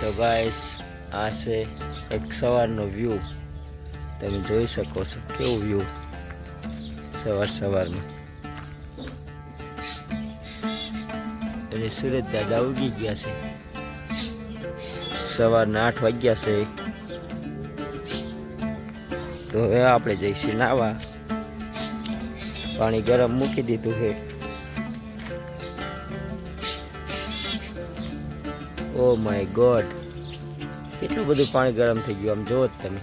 તો ગાઈસ આ છે એક સવારનો વ્યૂ, તમે જોઈ શકો છો કેવું વ્યૂ સવારમાં. અને સુરત દાદા ઉગી ગયા છે, સવારના 8 વાગ્યા છે. તો હવે આપણે જઈશું નાવા. પાણી ગરમ મૂકી દીધું છે. ઓ માય ગોડ, કેટલું બધું પાણી ગરમ થઈ ગયું આમ જોવો જ તમે.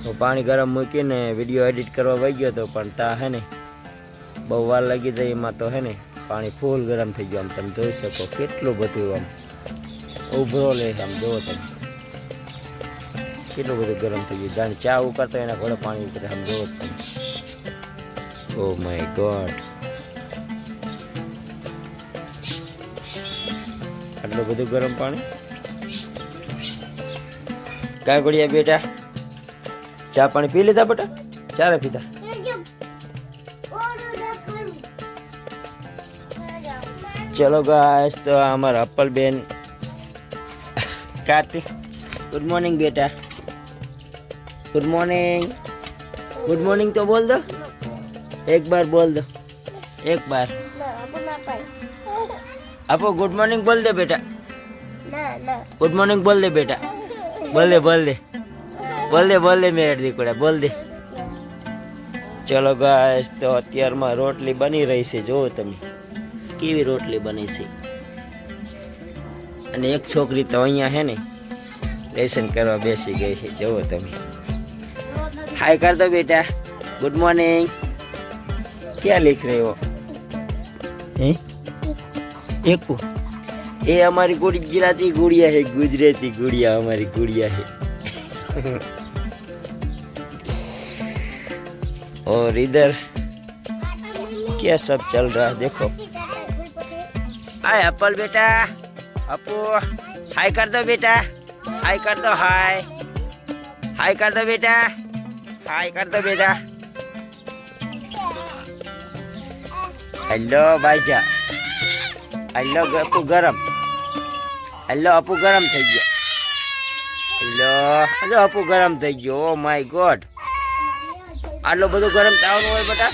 તો પાણી ગરમ મૂકીને વિડીયો એડિટ કરવા વહી ગયો હતો, પણ તા હે ને બહુ વાર લાગી જાય એમાં. તો હે ને પાણી ફૂલ ગરમ થઈ ગયું, આમ તમે જોઈ શકો કેટલું બધું આમ ઉભરો લે. આમ જોવો તમે કેટલું બધું ગરમ થઈ ગયું, જાણે ચા ઉકળતો એના ઘોડે પાણી ઉકળે. આમ જોવો જ તમે. ઓ માય ગોડ, આટલું બધું ગરમ પાણી. કાંઈ ગોળિયા બેટા, ચા પાણી પી લીધા બેટા? ચારે પીધા? ચલો ગાઈસ, તો અમારા અપ્પલ બેન કાર્તિક, ગુડ મોર્નિંગ બેટા. Good morning. ગુડ મોર્નિંગ તો બોલ દો, एक बार बोल दो, एक बार. आपो गुड मॉर्निंग बोल दे बेटा. गुड मॉर्निंग बोल दे बेटा. बोल दे बोल दे बोल दे बोल दे मेरे દીકરા बोल दे. चलो गाइस, तो અત્યારમાં રોટલી બની રહી છે. જુઓ તમે કેવી રોટલી બની છે. અને એક છોકરી તો અહીંયા હે ને લેસન કરવા બેસી ગઈ છે. જુઓ તમે. हाय कर दो बेटा. Good morning. क्या लिख रहे हो? एकू, ये हमारी गुजराती गुड़िया है. गुजराती गुड़िया हमारी गुड़िया है. और इधर क्या सब चल रहा है देखो. हाय अप्पल बेटा. अपू हाय कर दो बेटा. हाय कर दो. हाय हाय कर दो बेटा. हाय कर दो बेटा. हेलो भाईजा. हेलो अपू गरम. हेलो अपू गरम થઈ ગયો. हेलो हेलो अपू गरम થઈ ગયો. ઓ માય ગોડ, આટલો બધો ગરમ થવાનું હોય બેટા?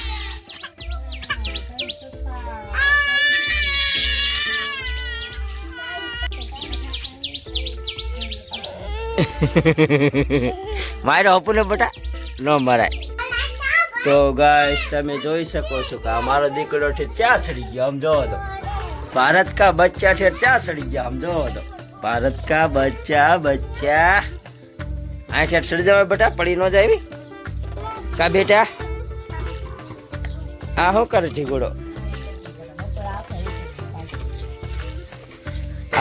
મારો અપુ ને બેટા ન મરાય. તો ગાઈસ તમે જોઈ શકો છો કે અમારો દીકરો ઠેર ક્યાં સડી ગયો. આમ જોવો તો भारत का बच्चा ठेर क्या सड़ी गया. हम जो तो भारत का बच्चा बच्चा आ ठेर सड़ी जावे बेटा, पड़ी न जाए का बेटा. आ हो करे ठीकोड़ो.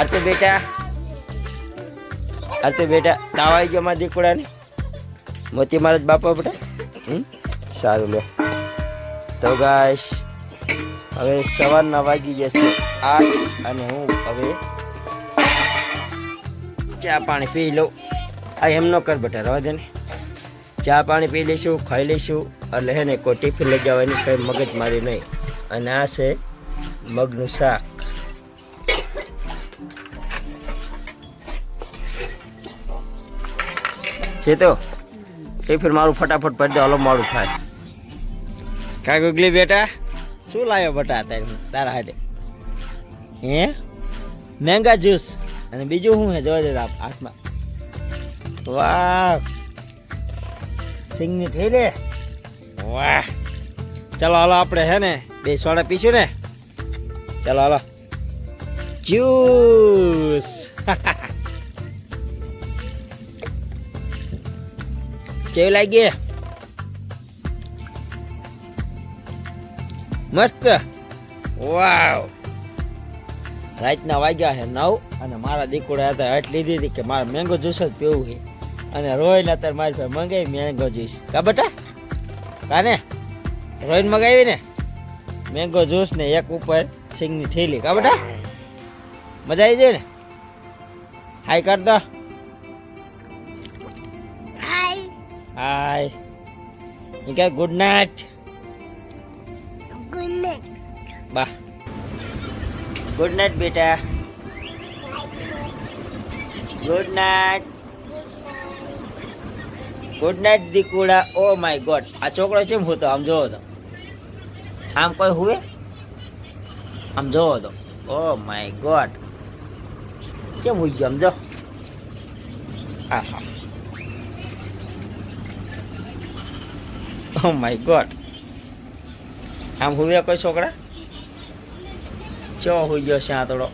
अरे बेटा, अरे बेटा ताव आई गयो मारा दीकड़ा ने. मोती महाराज बापा बेटा. सारू लो. तो गाइस હવે સવારના વાગી જશે 8 અને હું હવે ચા પાણી પી લઉં. આ એમ ન કર બેટા, રહેવા દે ને. ચા પાણી પી લઈશું, ખાઈ લઈશું. એટલે હે ને કોઈ ટિફિન લઈ જવાની કંઈ મગજમારી નહીં. અને આ છે મગનું શાક. છે તો ટિફિન મારું ફટાફટ ભરી દો, હલો મોડું થાય. કાંઈ ગુગલી બેટા શું લાવ્યો બટા તારા હાટે? હે મેંગા જ્યુસ. અને બીજું શું હે જોવા દે હાથમાં. વાહ, સિંગની થેલી. વાહ, ચાલો હાલો આપણે હે ને 2 સોડા પીશું ને. ચાલો હાલો જ્યુસ. કેવી લાગી? મસ્ત. વાવ. રાતના વાગ્યા છે 9 અને મારા દીકરા હતા હટ લીધી હતી કે મારે મેંગો જ્યુસ જ પીવું છે. અને રોહિન અત્યારે મારી પાસે મંગાવી મેંગો જ્યુસ. કા બેટા? કાને રોહિન મંગાવી ને મેંગો જ્યુસ ને એક ઉપર સિંગની થેલી. કા બેટા મજા આવી જાય ને? હાય કર દો. હાય હાય. એ કે ગુડ નાઇટ. वाह, गुड नाइट बेटा. Good night. ગુડ નાઇટ દીકુડા. ઓ માય ગોડ, આ છોકરો કેમ હોતો? આમ જોવો તો, આમ કોઈ હુએ? આમ જોવો તો, ઓ માય ગોડ, કેમ હુઈ ગયો? આમ જો. આહા, ઓ માય ગોડ, આમ હુએ કોઈ છોકરા? ચો હુઈ ગયો છે આ થોડો.